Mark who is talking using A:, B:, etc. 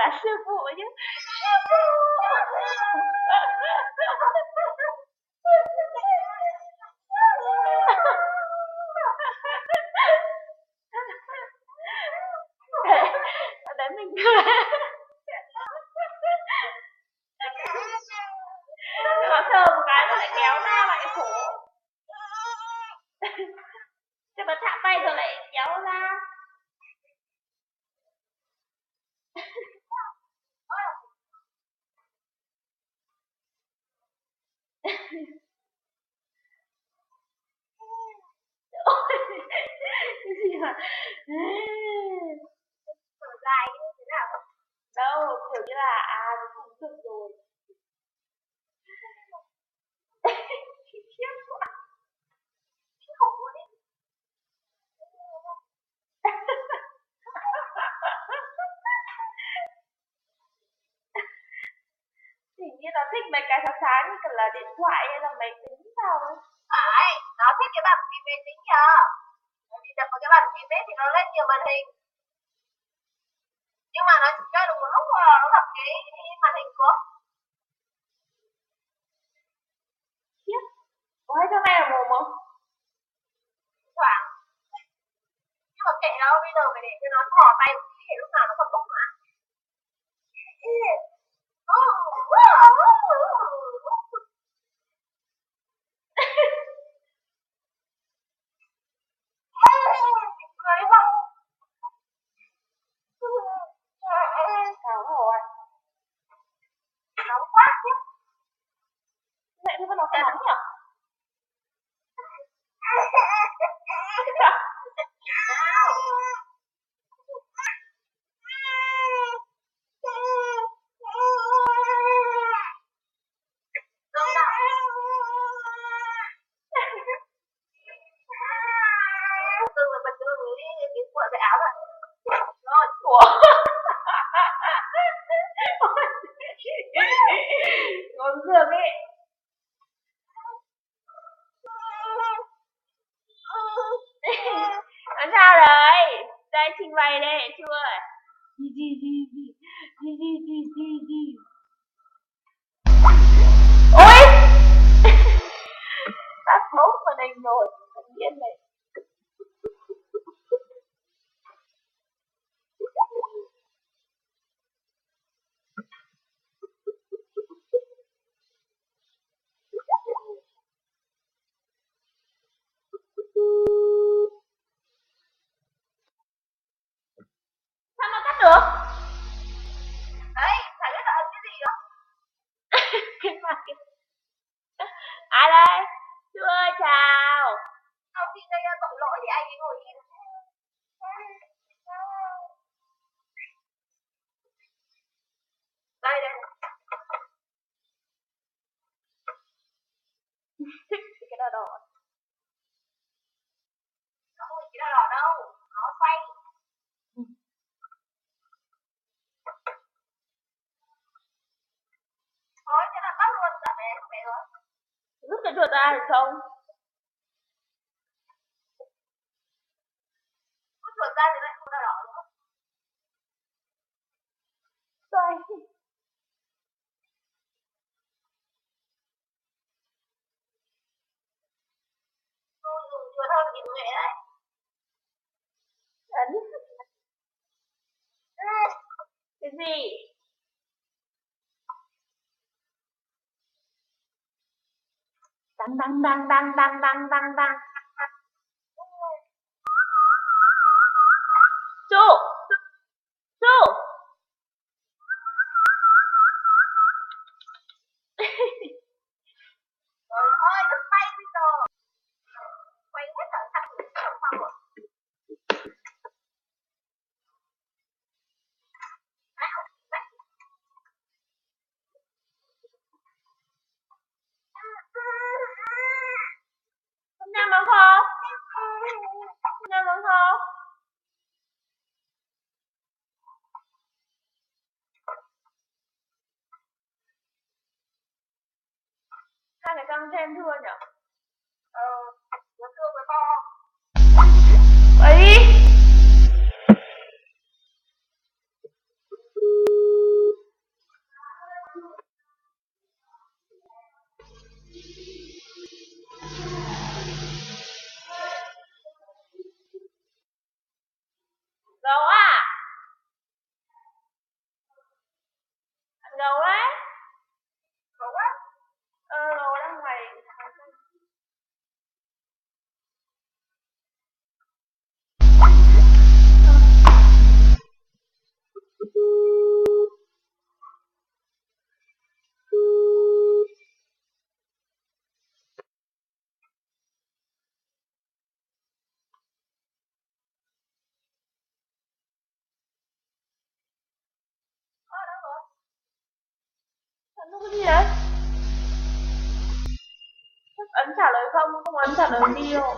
A: cả sư phụ chứ. Sư phụ. Đấy mình cười. Nhưng mà sờ một cái nó lại kéo ra lại khổ. Chứ mà chạm tay rồi lại kéo ra. Cái gì mà thở dài như thế nào? Đâu, kiểu như là nó không được rồi. Khiếp quá. Khổ quá đi. Hình như nó thích mấy cái sáng sáng như kiểu là điện thoại hay là máy tính sao ấy.
B: Phải, nó thích cái bàn phím máy tính nhờ. Bởi vì đập vào cái bàn phím ấy thì nó lên nhiều màn hình. Nhưng mà nó chỉ chơi được một lúc thôi nó gặp cái màn hình của.
A: Khiếp. Có hay cho mẹ ở mồm không?
B: Thoảng. Nhưng mà kệ nó, bây giờ phải để cho nó thò tay một tí để lúc nào nó còn bụng mà.
A: Sao rồi?
B: Nóng quá chứ.
A: Vậy thì nó phải nóng nhỉ? Ngon dường ấy. Làm sao đấy? Đây trình bày đây chưa? Gì. Ôi! Tắt bốc màn hình rồi. Tự nhiên này. Sao nó tắt được?
B: Đấy, chả biết là ấn cái gì đó.
A: Cái mặt kia. Ai đây? Chú ơi chào.
B: Sau khi gây ra tội lỗi thì anh ấy ngồi im. Đây.
A: Thích cái đỏ đỏ.
B: Nó không phải cái đỏ đâu, nó xoay. Thôi, thế là bắt luôn cả bé không phải rồi.
A: Rút cái chuột ra được không?
B: Rút chuột ra thì lại không đỏ nữa.
A: Xoay.
B: Tôi dùng chuột hơn thì nghệ đấy.
A: Ấn. Cái gì? Đăng. Chú.
B: Ơi, đừng bay bây giờ. Quay hết cả thằng trong phòng rồi.
A: Không nhầm bằng không? Hai cái răng thêm thưa nhỉ?
B: Nó thưa với to.
A: Ấy. Ấn nút cái gì đấy? Ấn trả lời không, không ấn trả lời đi đâu.